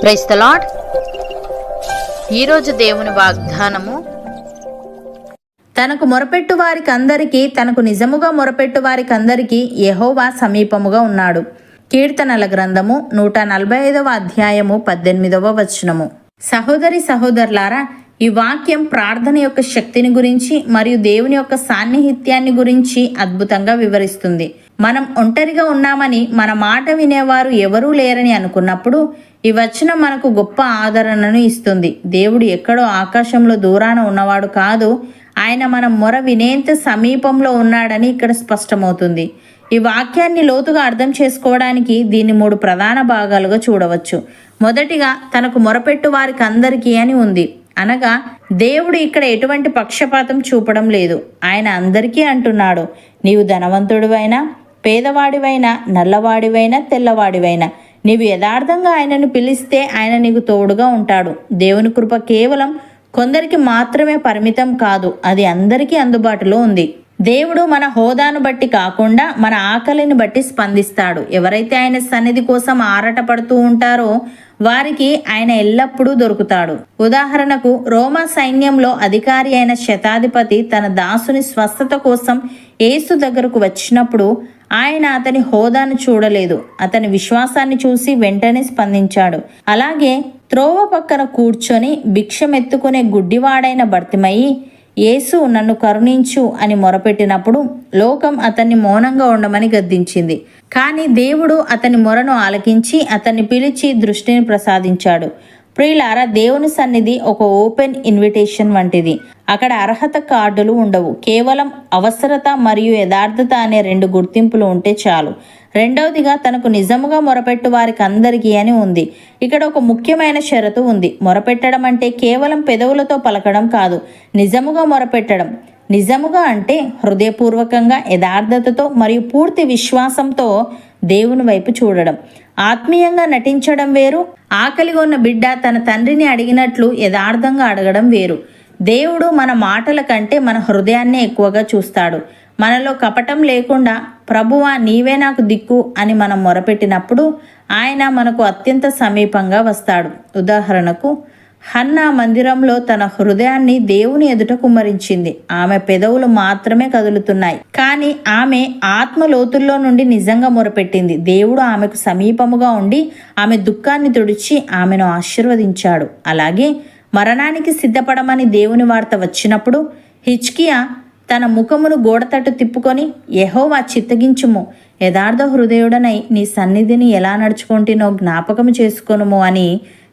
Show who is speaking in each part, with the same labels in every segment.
Speaker 1: Praise the lord. ఈరోజు దేవుని వాగ్దానము,
Speaker 2: తనకు మొరపెట్టు వారికందరికీ, తనకు నిజముగా మొరపెట్టు వారికందరికీ యెహోవా సమీపముగా ఉన్నాడు. కీర్తనల గ్రంథము 145వ అధ్యాయము 18వ వచనము. సహోదరి సహోదరులారా, ఈ వాక్యం ప్రార్థన యొక్క శక్తిని గురించి మరియు దేవుని యొక్క సాన్నిహిత్యాన్ని గురించి అద్భుతంగా వివరిస్తుంది. మనం ఒంటరిగా ఉన్నామని, మన మాట వినేవారు ఎవరూ లేరని అనుకున్నప్పుడు ఈ వచనం మనకు గొప్ప ఆదరణను ఇస్తుంది. దేవుడు ఎక్కడో ఆకాశంలో దూరాన ఉన్నవాడు కాదు, ఆయన మన మొర వినేంత సమీపంలో ఉన్నాడని ఇక్కడ స్పష్టమవుతుంది. ఈ వాక్యాన్ని లోతుగా అర్థం చేసుకోవడానికి దీన్ని 3 ప్రధాన భాగాలుగా చూడవచ్చు. మొదటిగా, తనకు మొరపెట్టు వారికి అందరికీ అని ఉంది. అనగా దేవుడు ఇక్కడ ఎటువంటి పక్షపాతం చూపడం లేదు. ఆయన అందరికీ అంటున్నాడు, నీవు ధనవంతుడివైనా, పేదవాడివైనా, నల్లవాడివైనా, తెల్లవాడివైనా, నీవు యథార్థంగా ఆయనను పిలిస్తే ఆయన నీకు తోడుగా ఉంటాడు. దేవుని కృప కేవలం కొందరికి మాత్రమే పరిమితం కాదు, అది అందరికీ అందుబాటులో ఉంది. దేవుడు మన హోదాను బట్టి కాకుండా మన ఆకలిని బట్టి స్పందిస్తాడు. ఎవరైతే ఆయన సన్నిధి కోసం ఆరాటపడుతూ ఉంటారో వారికి ఆయన ఎల్లప్పుడూ దొరుకుతాడు. ఉదాహరణకు, రోమా సైన్యంలో అధికారి అయిన శతాధిపతి తన దాసుని స్వస్థత కోసం యేసు దగ్గరకు వచ్చినప్పుడు ఆయన అతని హోదాను చూడలేదు, అతని విశ్వాసాన్ని చూసి వెంటనే స్పందించాడు. అలాగే త్రోవ పక్కన కూర్చొని భిక్షమెత్తుకునే గుడ్డివాడైన బర్తిమయి, యేసు నన్ను కరుణించు అని మొరపెట్టినప్పుడు లోకం అతన్ని మౌనంగా ఉండమని గద్దించింది. కానీ దేవుడు అతని మొరను ఆలకించి అతన్ని పిలిచి దృష్టిని ప్రసాదించాడు. ప్రియులారా, దేవుని సన్నిధి ఒక ఓపెన్ ఇన్విటేషన్ వంటిది. అక్కడ అర్హత కార్డులు ఉండవు, కేవలం అవసరత మరియు యథార్థత అనే 2 గుర్తింపులు ఉంటే చాలు. రెండవదిగా, తనకు నిజముగా మొరపెట్టు వారికి అందరికీ అని ఉంది. ఇక్కడ ఒక ముఖ్యమైన షరతు ఉంది. మొరపెట్టడం అంటే కేవలం పెదవులతో పలకడం కాదు, నిజముగా మొరపెట్టడం. నిజముగా అంటే హృదయపూర్వకంగా, యథార్థతతో మరియు పూర్తి విశ్వాసంతో దేవుని వైపు చూడడం. ఆత్మీయంగా నటించడం వేరు, ఆకలిగా ఉన్న బిడ్డ తన తండ్రిని అడిగినట్లు యథార్థంగా అడగడం వేరు. దేవుడు మన మాటల కంటే మన హృదయాన్నే ఎక్కువగా చూస్తాడు. మనలో కపటం లేకుండా, ప్రభువా నీవే నాకు దిక్కు అని మనం మొరపెట్టినప్పుడు ఆయన మనకు అత్యంత సమీపంగా వస్తాడు. ఉదాహరణకు, హన్నా మందిరంలో తన హృదయాన్ని దేవుని ఎదుట కుమ్మరించింది. ఆమె పెదవులు మాత్రమే కదులుతున్నాయి, కానీ ఆమె ఆత్మ లోతుల్లో నుండి నిజంగా మొరపెట్టింది. దేవుడు ఆమెకు సమీపముగా ఉండి ఆమె దుఃఖాన్ని తుడిచి ఆమెను ఆశీర్వదించాడు. అలాగే మరణానికి సిద్ధపడమని దేవుని వార్త వచ్చినప్పుడు హిజ్కియా తన ముఖమును గోడతట్టు తిప్పుకొని, యెహోవా చిత్తగించుము, యథార్థ హృదయుడనై నీ సన్నిధిని ఎలా నడుచుకుంటునో జ్ఞాపకము చేసుకొనుము అని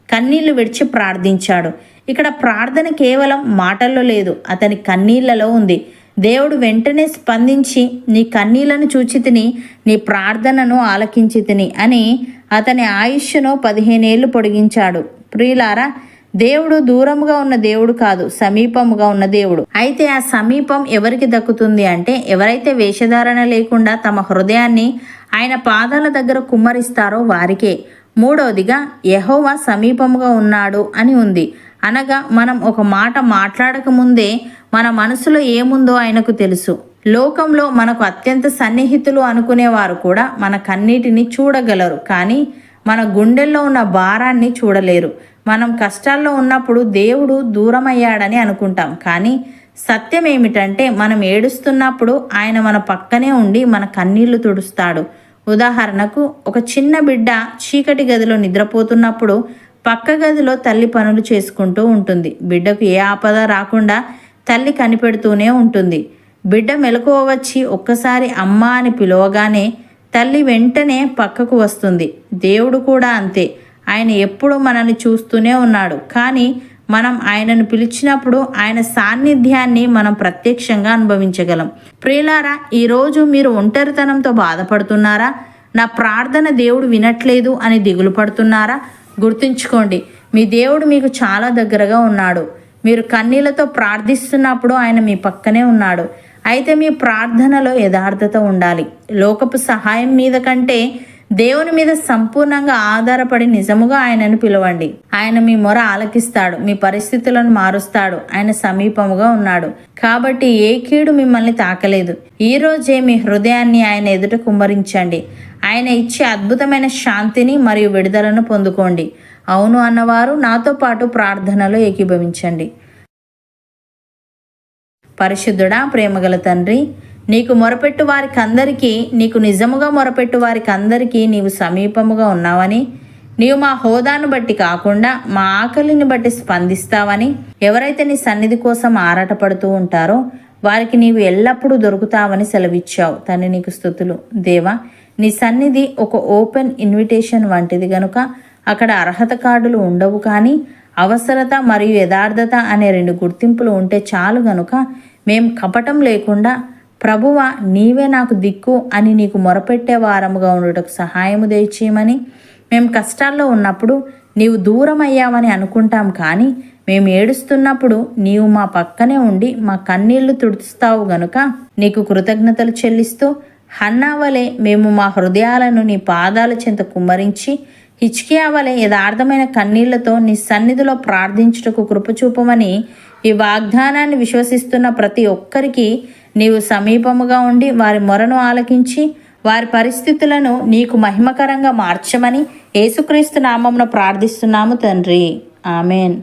Speaker 2: కన్నీళ్లు విడిచి ప్రార్థించాడు. ఇక్కడ ప్రార్థన కేవలం మాటల్లో లేదు, అతని కన్నీళ్లలో ఉంది. దేవుడు వెంటనే స్పందించి, నీ కన్నీళ్లను చూచితిని, నీ ప్రార్థనను ఆలకించితిని అని అతని ఆయుష్ను 15 ఏళ్లు పొడిగించాడు. ప్రియులారా, దేవుడు దూరముగా ఉన్న దేవుడు కాదు, సమీపముగా ఉన్న దేవుడు. అయితే ఆ సమీపం ఎవరికి దక్కుతుంది అంటే, ఎవరైతే వేషధారణ లేకుండా తమ హృదయాన్ని ఆయన పాదాల దగ్గర కుమ్మరిస్తారో వారికే. మూడవదిగా, యెహోవా సమీపముగా ఉన్నాడు అని ఉంది. అనగా మనం ఒక మాట మాట్లాడక ముందే మన మనసులో ఏముందో ఆయనకు తెలుసు. లోకంలో మనకు అత్యంత సన్నిహితులు అనుకునేవారు కూడా మన కన్నీటిని చూడగలరు, కానీ మన గుండెల్లో ఉన్న భారాన్ని చూడలేరు. మనం కష్టాల్లో ఉన్నప్పుడు దేవుడు దూరమయ్యాడని అనుకుంటాం, కానీ సత్యం ఏమిటంటే మనం ఏడుస్తున్నప్పుడు ఆయన మన పక్కనే ఉండి మన కన్నీళ్లు తుడుస్తాడు. ఉదాహరణకు, ఒక చిన్న బిడ్డ చీకటి గదిలో నిద్రపోతున్నప్పుడు పక్క గదిలో తల్లి పనులు చేసుకుంటూ ఉంటుంది. బిడ్డకు ఏ ఆపద రాకుండా తల్లి కనిపెడుతూనే ఉంటుంది. బిడ్డ మెలకువ వచ్చి ఒక్కసారి అమ్మ అని పిలవగానే తల్లి వెంటనే పక్కకు వస్తుంది. దేవుడు కూడా అంతే, ఆయన ఎప్పుడు మనల్ని చూస్తూనే ఉన్నాడు, కానీ మనం ఆయనను పిలిచినప్పుడు ఆయన సాన్నిధ్యాన్ని మనం ప్రత్యక్షంగా అనుభవించగలం. ప్రియులారా, ఈరోజు మీరు ఒంటరితనంతో బాధపడుతున్నారా? నా ప్రార్థన దేవుడు వినట్లేదు అని దిగులు పడుతున్నారా? గుర్తుంచుకోండి, మీ దేవుడు మీకు చాలా దగ్గరగా ఉన్నాడు. మీరు కన్నీళ్లతో ప్రార్థిస్తున్నప్పుడు ఆయన మీ పక్కనే ఉన్నాడు. అయితే మీ ప్రార్థనలో యథార్థత ఉండాలి. లోకపు సహాయం మీద కంటే దేవుని మీద సంపూర్ణంగా ఆధారపడి నిజముగా ఆయనను పిలవండి. ఆయన మీ మొర ఆలకిస్తాడు, మీ పరిస్థితులను మారుస్తాడు. ఆయన సమీపముగా ఉన్నాడు కాబట్టి ఏ కీడు మిమ్మల్ని తాకలేదు. ఈ రోజే మీ హృదయాన్ని ఆయన ఎదుట కుమ్మరించండి. ఆయన ఇచ్చే అద్భుతమైన శాంతిని మరియు విడుదలను పొందుకోండి. అవును అన్నవారు నాతో పాటు ప్రార్థనలో ఏకీభవించండి. పరిశుద్ధుడా, ప్రేమగల తండ్రి, నీకు మొరపెట్టు వారికందరికీ, నీకు నిజముగా మొరపెట్టు వారికందరికీ నీవు సమీపముగా ఉన్నావని, నీవు మా హోదాను బట్టి కాకుండా మా ఆకలిని బట్టి స్పందిస్తావని, ఎవరైతే నీ సన్నిధి కోసం ఆరాటపడుతూ ఉంటారో వారికి నీవు ఎల్లప్పుడూ దొరుకుతావని సెలవిచ్చావు. తండ్రి నీకు స్తుతులు. దేవా, నీ సన్నిధి ఒక ఓపెన్ ఇన్విటేషన్ వంటిది గనుక అక్కడ అర్హత కార్డులు ఉండవు, కానీ అవసరత మరియు యథార్థత అనే 2 గుర్తింపులు ఉంటే చాలు గనుక మేం కపటం లేకుండా ప్రభువా నీవే నాకు దిక్కు అని నీకు మొరపెట్టే వారముగా ఉండుటకు సహాయము దయచేయమని, మేము కష్టాల్లో ఉన్నప్పుడు నీవు దూరం అయ్యావని అనుకుంటాం, కానీ మేము ఏడుస్తున్నప్పుడు నీవు మా పక్కనే ఉండి మా కన్నీళ్లు తుడుస్తావు గనుక నీకు కృతజ్ఞతలు చెల్లిస్తూ, హన్నా వలె మేము మా హృదయాలను నీ పాదాల చెంత కుమ్మరించి హిజ్కియా వలె యథార్థమైన కన్నీళ్లతో నీ సన్నిధిలో ప్రార్థించుటకు కృపచూపమని ఈ వాగ్దానాన్ని విశ్వసిస్తున్న ప్రతి ఒక్కరికి నీవు సమీపముగా ఉండి వారి మొరను ఆలకించి వారి పరిస్థితులను నీకు మహిమకరంగా మార్చమని యేసుక్రీస్తు నామమున ప్రార్థిస్తున్నాము తండ్రి. ఆమెన్.